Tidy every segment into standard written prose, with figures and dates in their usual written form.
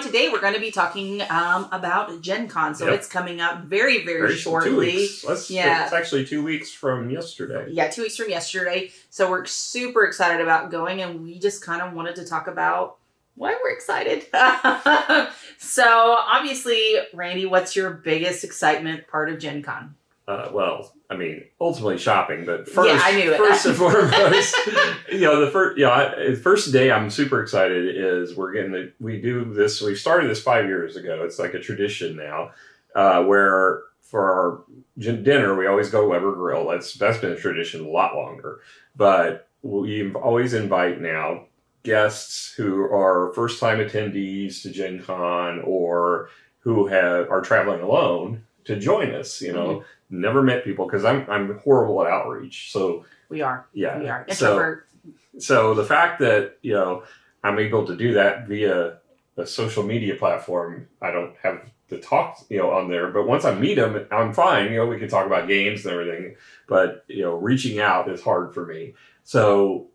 everyone. Today we're going to be talking about Gen Con. So it's coming up very, very shortly. 2 weeks. It's actually 2 weeks from yesterday. Yeah, 2 weeks from yesterday. So we're super excited about going, and we just kind of wanted to talk about why we're excited. So obviously, Randy, what's your biggest excitement part of Gen Con? Well, I mean, ultimately shopping, but first, I knew it. First and foremost, the first day I'm super excited is we do this. We started this 5 years ago. It's like a tradition now, where for our dinner we always go to Weber Grill. That's been a tradition a lot longer, but we always invite now guests who are first time attendees to Gen Con or who are traveling alone to join us. Never met people because I'm horrible at outreach. So we are. Yeah. We are. So the fact that, I'm able to do that via a social media platform, I don't have to talk, on there. But once I meet them, I'm fine. We can talk about games and everything. But, reaching out is hard for me. So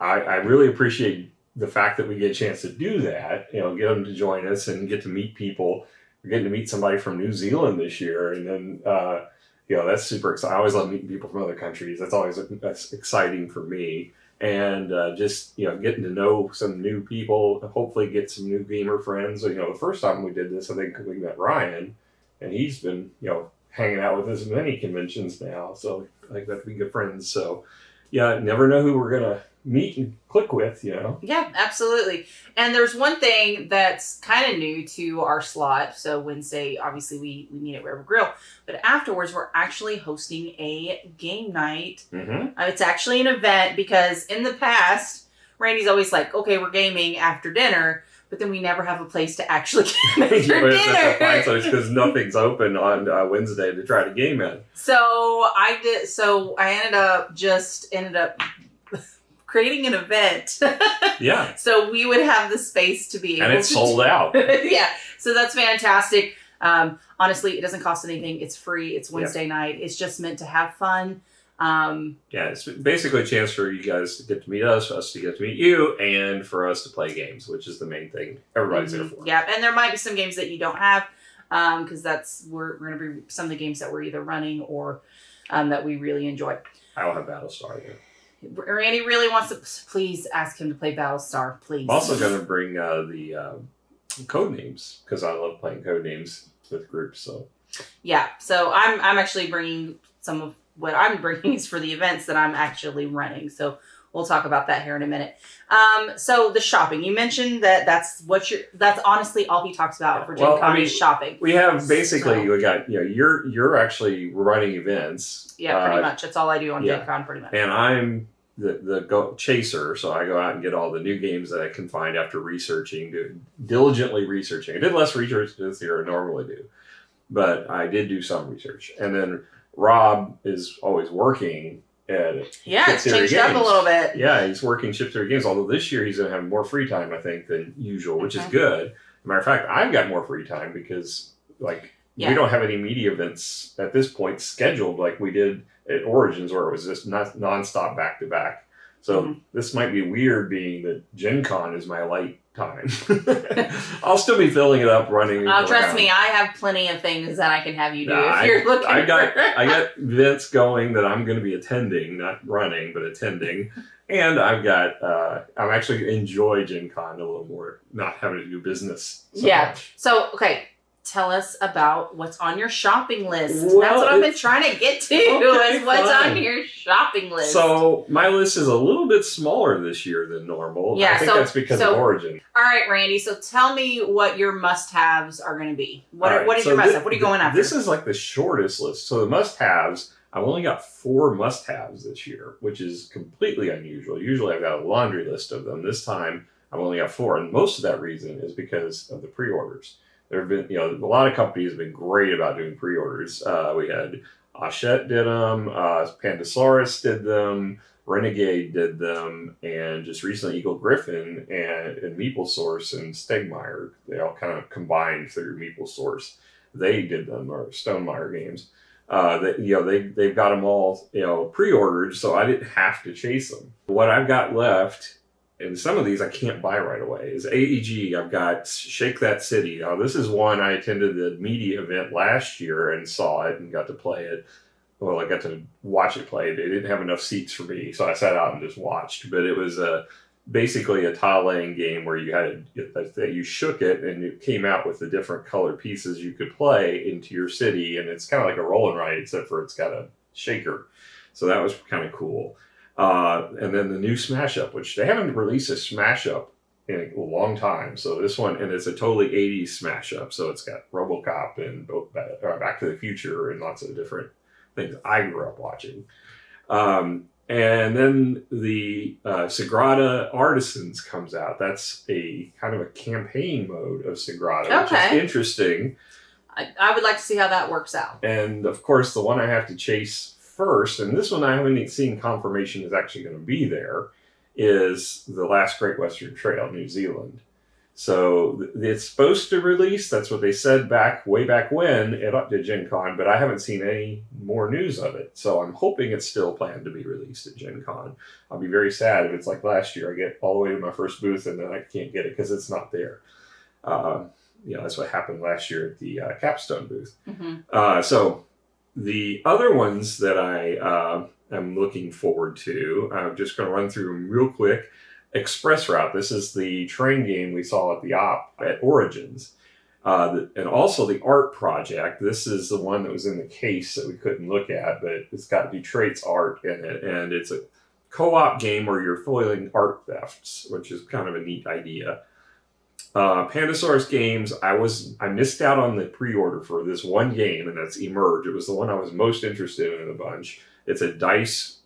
I really appreciate the fact that we get a chance to do that, get them to join us and get to meet people. We're getting to meet somebody from New Zealand this year. And then, that's super exciting. I always love meeting people from other countries. That's exciting for me. And just, getting to know some new people, hopefully get some new gamer friends. The first time we did this, I think we met Ryan, and he's been, hanging out with us at many conventions now. So I think that we be good friends. So, never know who we're going to meet and click with, Yeah, absolutely. And there's one thing that's kind of new to our slot. So Wednesday, obviously we meet at Weber Grill, but afterwards we're actually hosting a game night. Mm-hmm. It's actually an event because in the past, Randy's always like, okay, we're gaming after dinner, but then we never have a place to actually game after dinner. It's because nothing's open on Wednesday to try to game in. So I ended up creating an event. Yeah. So we would have the space to be able to... And it's sold out. Yeah. So that's fantastic. Honestly, it doesn't cost anything. It's free. It's Wednesday night. It's just meant to have fun. It's basically a chance for you guys to get to meet us to get to meet you, and for us to play games, which is the main thing everybody's there for. Yeah. And there might be some games that you don't have, because we're going to be some of the games that we're either running or that we really enjoy. I will have Battlestar there. Randy really wants to... Please ask him to play Battlestar, please. I'm also going to bring the code names because I love playing code names with groups. So yeah, so I'm actually bringing some of what I'm bringing is for the events that I'm actually running. So we'll talk about that here in a minute. So the shopping, you mentioned that's honestly all he talks about for Gen Con is shopping. We have basically, we got, you're actually running events. Yeah, pretty much. That's all I do on Gen Con, pretty much. And I'm the chaser, so I go out and get all the new games that I can find after diligently researching. I did less research this year than I normally do, but I did do some research. And then Rob is always working at it's changed up a little bit. Yeah, he's working Ship Theory Games, although this year he's going to have more free time, I think, than usual, which is good. As a matter of fact, I've got more free time because, we don't have any media events at this point scheduled like we did at Origins, where it was just nonstop back-to-back. So this might be weird, being that Gen Con is my light time. I'll still be filling it up, running. Trust me, I have plenty of things that I can have you do if you're looking. I got events going that I'm going to be attending, not running, but attending. And I've got, I'm actually enjoy Gen Con a little more, not having to do business so much. So, okay. Tell us about what's on your shopping list. That's what I've been trying to get to, is what's on your shopping list. So my list is a little bit smaller this year than normal. Yeah, I think that's because of Origin. All right, Randy. So tell me what your must-haves are going to be. What is your must-have? What are you going after? This is like the shortest list. So the must-haves, I've only got 4 must-haves this year, which is completely unusual. Usually I've got a laundry list of them. This time I've only got 4. And most of that reason is because of the pre-orders. There have been, a lot of companies have been great about doing pre-orders. We had Hachette did them, Pandasaurus did them, Renegade did them, and just recently Eagle Griffin and MeepleSource and Stegmaier, they all kind of combined through MeepleSource. They did them, or Stonemaier Games. They've got them all, pre-ordered, so I didn't have to chase them. What I've got left And some of these I can't buy right away. Is AEG, I've got Shake That City. Now, this is one I attended the media event last year and saw it and got to play it. Well, I got to watch it play. They didn't have enough seats for me, so I sat out and just watched. But it was basically a tile laying game where you shook it and it came out with the different color pieces you could play into your city, and it's kind of like a roll and ride, except for it's got a shaker. So that was kind of cool. And then the new Smash Up, which they haven't released a Smash Up in a long time. So this one, and it's a totally 80s Smash Up. So it's got RoboCop and Back to the Future and lots of different things I grew up watching. And then the Sagrada Artisans comes out. That's a kind of a campaign mode of Sagrada, which is interesting. I would like to see how that works out. And of course, the one I have to chase first, and this one I haven't seen confirmation is actually going to be there, is the Last Great Western Trail, New Zealand. So it's supposed to release. That's what they said way back when at Gen Con, but I haven't seen any more news of it. So I'm hoping it's still planned to be released at Gen Con. I'll be very sad if it's like last year. I get all the way to my first booth and then I can't get it because it's not there. That's what happened last year at the Capstone booth. Mm-hmm. So the other ones that I am looking forward to, I'm just going to run through them real quick. Express Route. This is the train game we saw at the Op at Origins. And also the art project. This is the one that was in the case that we couldn't look at, but it's got Detroit's art in it. And it's a co-op game where you're foiling art thefts, which is kind of a neat idea. Pandasaurus Games, I missed out on the pre-order for this one game, and that's Emerge. It was the one I was most interested in the bunch. It's a dice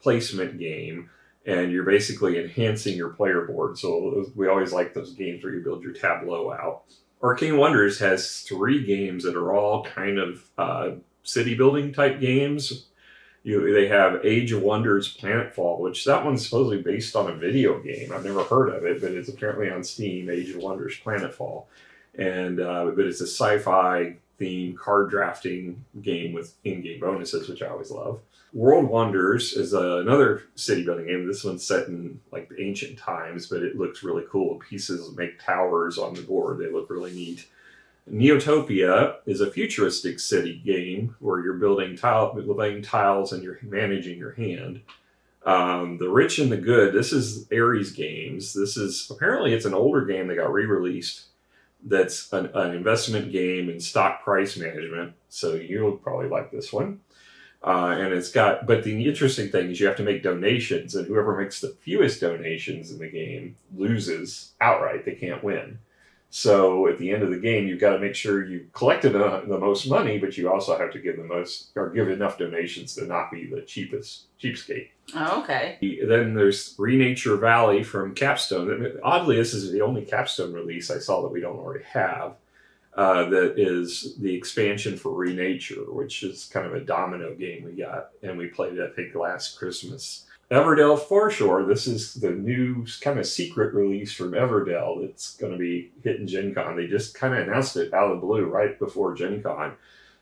placement game, and you're basically enhancing your player board. So we always like those games where you build your tableau out. Arcane Wonders has 3 games that are all kind of city building type games. They have Age of Wonders Planetfall, which that one's supposedly based on a video game. I've never heard of it, but it's apparently on Steam, Age of Wonders Planetfall. And but it's a sci-fi themed card drafting game with in-game bonuses, which I always love. World Wonders is another city building game. This one's set in like the ancient times, but it looks really cool. Pieces make towers on the board. They look really neat. Neotopia is a futuristic city game where you're laying tiles and you're managing your hand. The Rich and the Good, this is Ares Games. Apparently it's an older game that got re-released that's an investment game in stock price management. So you'll probably like this one. But the interesting thing is you have to make donations, and whoever makes the fewest donations in the game loses outright. They can't win. So at the end of the game, you've got to make sure you collected the most money, but you also have to give enough donations to not be the cheapskate. Oh, okay. Then there's Renature Valley from Capstone. Oddly, this is the only Capstone release I saw that we don't already have. That is the expansion for Renature, which is kind of a domino game we got, and we played it, I think, last Christmas. Everdell Foreshore, this is the new kind of secret release from Everdell that's going to be hitting Gen Con. They just kind of announced it out of the blue right before Gen Con.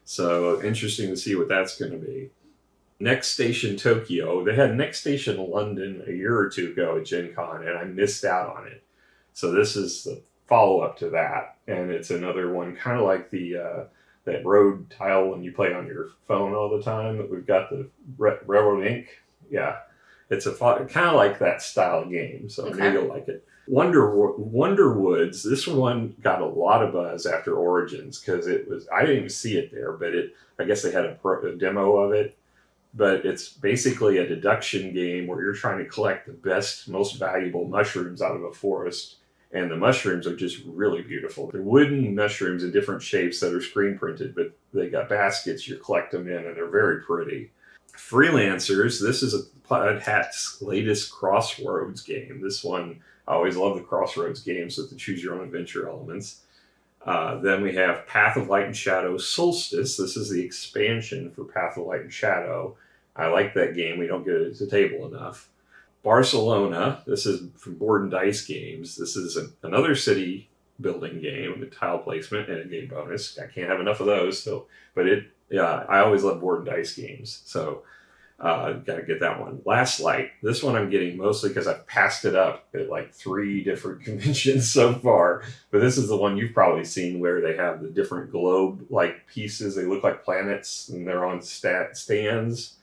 So interesting to see what that's going to be. Next Station Tokyo. They had Next Station London a year or two ago at Gen Con, and I missed out on it. So this is the follow-up to that. And it's another one kind of like that road tile when you play on your phone all the time. That we've got the Railroad Inc. Yeah. It's kind of like that style game, so maybe you'll like it. Wonder Woods, this one got a lot of buzz after Origins because I didn't even see it there, but I guess they had a demo of it. But it's basically a deduction game where you're trying to collect the best, most valuable mushrooms out of a forest. And the mushrooms are just really beautiful. They're wooden mushrooms in different shapes that are screen printed, but they got baskets, you collect them in, and they're very pretty. Freelancers, this is Plaid Hat's latest Crossroads game. This one, I always love the Crossroads games with the choose your own adventure elements. Then we have Path of Light and Shadow Solstice. This is the expansion for Path of Light and Shadow. I like that game. We don't get it to the table enough. Barcelona, this is from Board and Dice Games. This is another city building game with tile placement and a game bonus. I can't have enough of those. I always love Board and Dice games. So Got to get that one. Last Light. This one I'm getting mostly because I've passed it up at like 3 different conventions so far. But this is the one you've probably seen where they have the different globe-like pieces. They look like planets and they're on stands.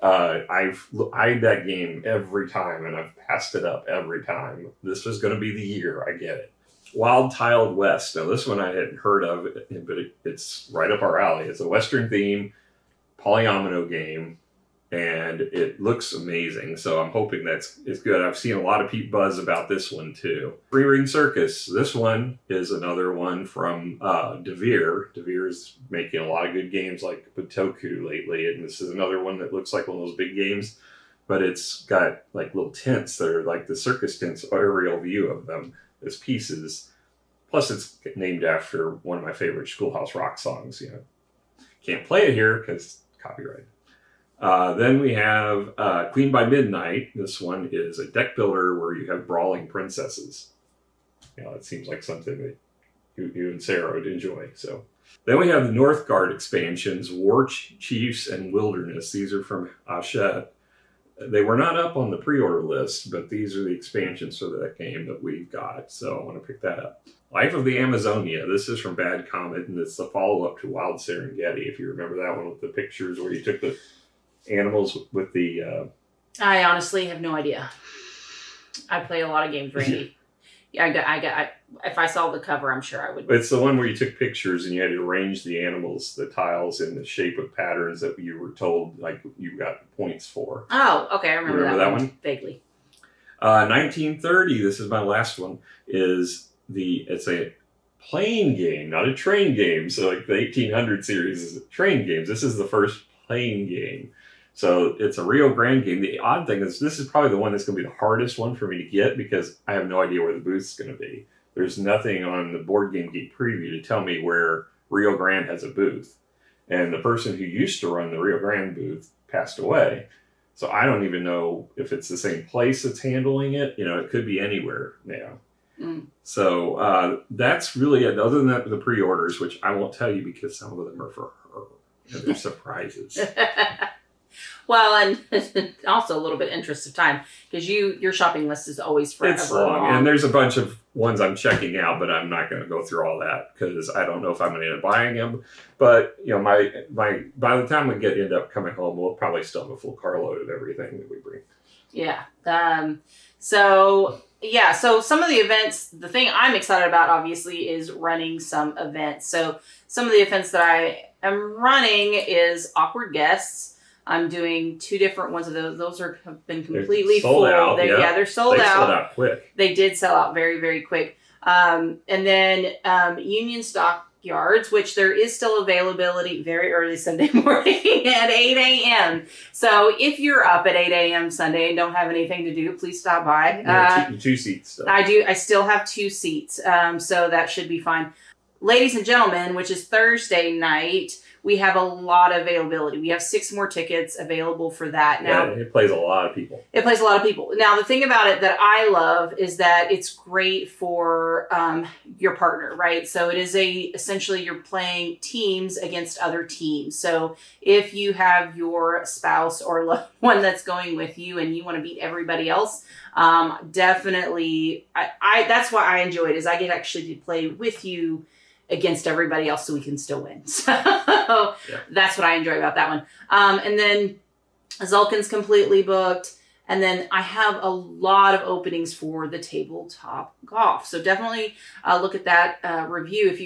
I've eyed that game every time and I've passed it up every time. This was going to be the year. I get it. Wild Tiled West. Now this one I hadn't heard of, but it's right up our alley. It's a Western theme polyomino game. And it looks amazing, so I'm hoping it's good. I've seen a lot of buzz about this one too. Free Ring Circus. This one is another one from DeVere. DeVere's making a lot of good games like Butoku lately, and this is another one that looks like one of those big games, but it's got like little tents that are like the circus tents, aerial view of them as pieces. Plus, it's named after one of my favorite Schoolhouse Rock songs. Can't play it here because copyright. Then we have Queen by Midnight. This one is a deck builder where you have brawling princesses. It seems like something that you and Sarah would enjoy. So then we have the Northgard expansions, War Chiefs and Wilderness. These are from Hachette. They were not up on the pre-order list, but these are the expansions for that game that we've got. So I want to pick that up. Life of the Amazonia. This is from Bad Comet, and it's the follow-up to Wild Serengeti, if you remember that one with the pictures where you took the animals with the... I honestly have no idea. I play a lot of games, Randy. Yeah, if I saw the cover, I'm sure I would. It's the one where you took pictures and you had to arrange the animals, the tiles, in the shape of patterns that you were told like you got points for. Oh, okay, I remember that one vaguely. 1930. This is my last one. It's a plane game, not a train game. So like the 1800 series is train games. This is the first plane game. So it's a Rio Grande game. The odd thing is this is probably the one that's going to be the hardest one for me to get because I have no idea where the booth's going to be. There's nothing on the Board Game Geek preview to tell me where Rio Grande has a booth. And the person who used to run the Rio Grande booth passed away. So I don't even know if it's the same place that's handling it. It could be anywhere now. Mm. So that's really it. Other than that, the pre-orders, which I won't tell you because some of them are for her. And they're surprises. Well, and also a little bit interest of time because your shopping list is always forever it's long. And there's a bunch of ones I'm checking out, but I'm not going to go through all that because I don't know if I'm going to end up buying them. But my by the time we end up coming home, we'll probably still have a full carload of everything that we bring. Yeah. So some of the events, the thing I'm excited about obviously is running some events. So some of the events that I am running is Awkward Guests. I'm doing 2 different ones of those. Those have been completely full. Out, they're sold out. They sold out quick. They did sell out very, very quick. And then Union Stockyards, which there is still availability very early Sunday morning at 8 a.m. So if you're up at 8 a.m. Sunday and don't have anything to do, please stop by. 2 seats. Though. I still have 2 seats, so that should be fine. Ladies and gentlemen, which is Thursday night, we have a lot of availability. We have 6 more tickets available for that. Now, it plays a lot of people. It plays a lot of people. Now, the thing about it that I love is that it's great for your partner, right? So it is essentially you're playing teams against other teams. So if you have your spouse or loved one that's going with you and you want to beat everybody else, definitely, that's why I enjoy it is I get actually to play with you against everybody else so we can still win. So that's what I enjoy about that one. And then Zulkin's completely booked. And then I have a lot of openings for the tabletop golf. So definitely look at that review if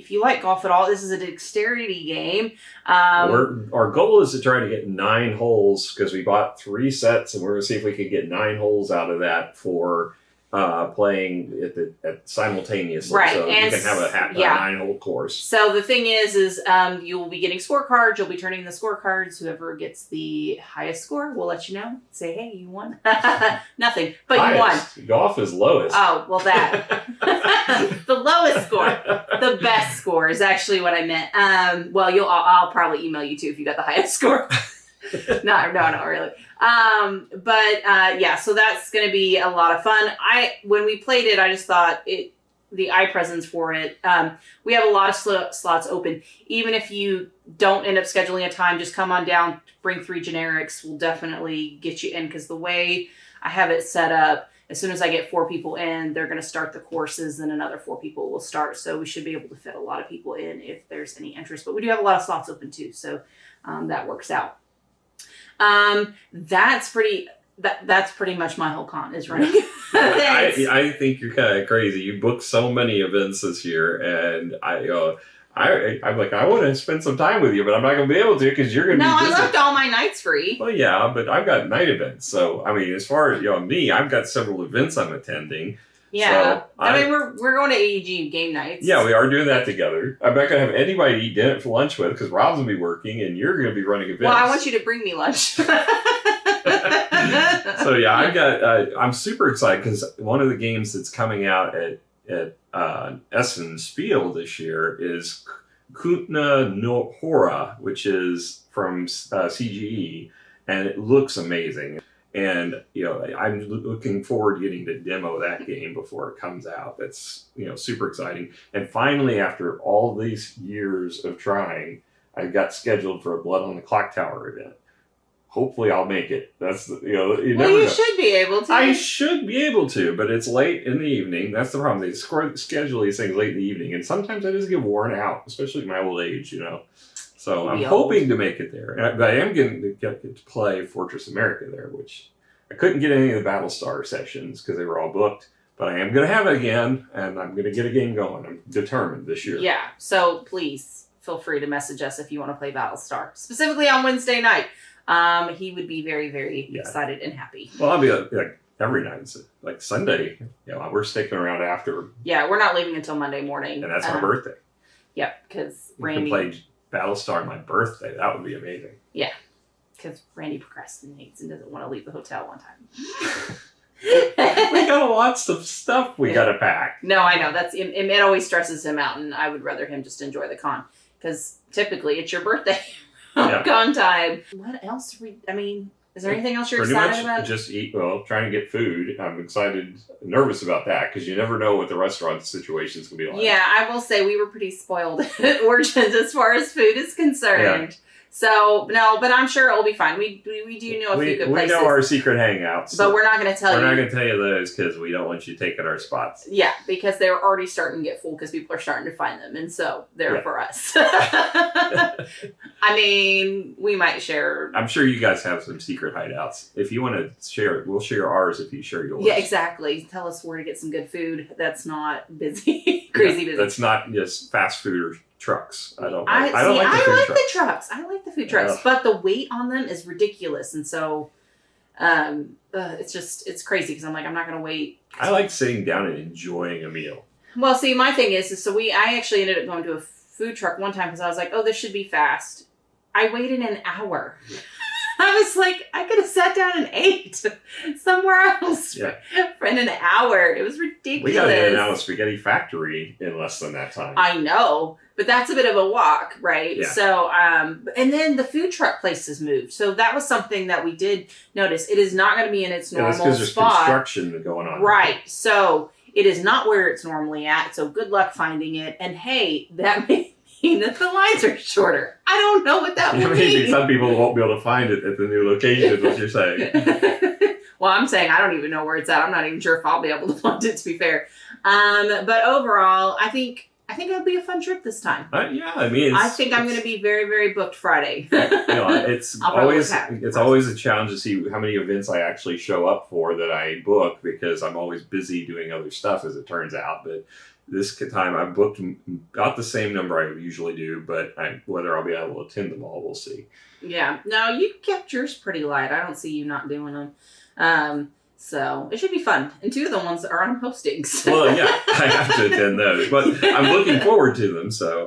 you like golf at all. This is a dexterity game. Our goal is to try to get 9 holes because we bought 3 sets and we're going to see if we could get 9 holes out of that for playing at simultaneously, right? So and you can have a 9-hole course. So the thing is you will be getting scorecards. You'll be turning the scorecards. Whoever gets the highest score, we'll let you know. Say, hey, you won. Nothing, but highest. You won. Golf is lowest. Oh, well, that the lowest score, the best score is actually what I meant. I'll probably email you too if you got the highest score. No, really. So that's going to be a lot of fun. When we played it, I just thought the iPresents for it. We have a lot of slots open. Even if you don't end up scheduling a time, just come on down, bring 3 generics. We'll definitely get you in, because the way I have it set up, as soon as I get 4 people in, they're going to start the courses, and another 4 people will start. So we should be able to fit a lot of people in if there's any interest. But we do have a lot of slots open too, so that works out. That's pretty much my whole con is running. I think you're kind of crazy. You booked so many events this year, and I'm like, I want to spend some time with you, but I'm not going to be able to because you're going to be busy. No, I left all my nights free. Well, yeah, but I've got night events. So, I mean, as far as me, I've got several events I'm attending. Yeah. So I mean, we're going to AEG game nights. Yeah, we are doing that together. I'm not going to have anybody to eat dinner for lunch with because Rob's going to be working and you're going to be running events. Well, I want you to bring me lunch. So, yeah, I'm super excited because one of the games that's coming out at Essen Spiel this year is Kutna no Hora, which is from CGE, and it looks amazing. And I'm looking forward to getting to demo that game before it comes out. That's super exciting. And finally, after all these years of trying, I got scheduled for a Blood on the Clock Tower event. Hopefully I'll make it. That's you never know. Should be able to. I should be able to, but it's late in the evening. That's the problem. They schedule these things late in the evening, and sometimes I just get worn out, especially at my old age, So I'm hoping to make it there. But I am going to get to play Fortress America there, which I couldn't get any of the Battlestar sessions because they were all booked. But I am going to have it again, and I'm going to get a game going. I'm determined this year. Yeah, so please feel free to message us if you want to play Battlestar, specifically on Wednesday night. He would be very, very excited and happy. Well, I'll be like every night. So, like Sunday, we're sticking around after. Yeah, we're not leaving until Monday morning. And that's my birthday. Yep, because Randy... You can play Battlestar on my birthday. That would be amazing. Yeah, because Randy procrastinates and doesn't want to leave the hotel one time. We got lots of stuff we got to pack. No, I know. It always stresses him out, and I would rather him just enjoy the con. Because typically it's your birthday. Con time. What else? Is there anything else you're excited about? Just eat. Well, trying to get food. I'm excited, nervous about that because you never know what the restaurant situation is going to be like. Yeah, I will say we were pretty spoiled at Origins as far as food is concerned. Yeah. So, no, but I'm sure it'll be fine. We do know a few good places. We know our secret hangouts. But we're not going to tell you. We're not going to tell you those because we don't want you taking our spots. Yeah, because they're already starting to get full because people are starting to find them. And so, they're for us. We might share. I'm sure you guys have some secret hideouts. If you want to share, we'll share ours if you share yours. Yeah, exactly. Tell us where to get some good food that's not busy, crazy busy. That's not just fast food or trucks. I like the trucks. I like the food trucks, but the weight on them is ridiculous, and so it's crazy because I'm not going to wait. I like sitting down and enjoying a meal. Well, see, my thing is I actually ended up going to a food truck one time because I was like, oh, this should be fast. I waited an hour. I was like, I could have sat down and ate somewhere else for an hour. It was ridiculous. We got in and out of Spaghetti Factory in less than that time. I know, but that's a bit of a walk, right? Yeah. So, and then the food truck places moved. So that was something that we did notice. It is not going to be in its normal spot. That's because there's construction going on. Right. So it is not where it's normally at. So good luck finding it. And hey, that may mean that the lines are shorter. I don't know what that would mean. Some people won't be able to find it at the new location, is what you're saying. Well, I'm saying I don't even know where it's at. I'm not even sure if I'll be able to find it, to be fair. But overall, I think it'll be a fun trip this time. I think I'm going to be very, very booked Friday. It's always a challenge to see how many events I actually show up for that I book because I'm always busy doing other stuff, as it turns out. But this time I've booked about the same number I usually do, but whether I'll be able to attend them all, we'll see. Yeah. No, you kept yours pretty light. I don't see you not doing them. So it should be fun. And 2 of the ones are on postings. Well, yeah, I have to attend those. But I'm looking forward to them. So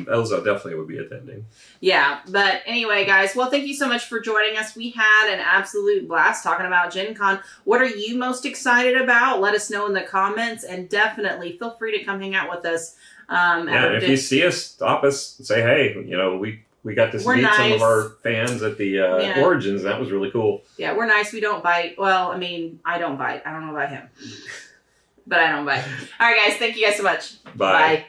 those I definitely would be attending. Yeah. But anyway, guys, well, thank you so much for joining us. We had an absolute blast talking about Gen Con. What are you most excited about? Let us know in the comments. And definitely feel free to come hang out with us. If you see us, stop us, say, hey, we got to meet some of our fans at the Origins, and that was really cool. Yeah, we're nice. We don't bite. Well, I don't bite. I don't know about him. but I don't bite. All right, guys. Thank you guys so much. Bye. Bye.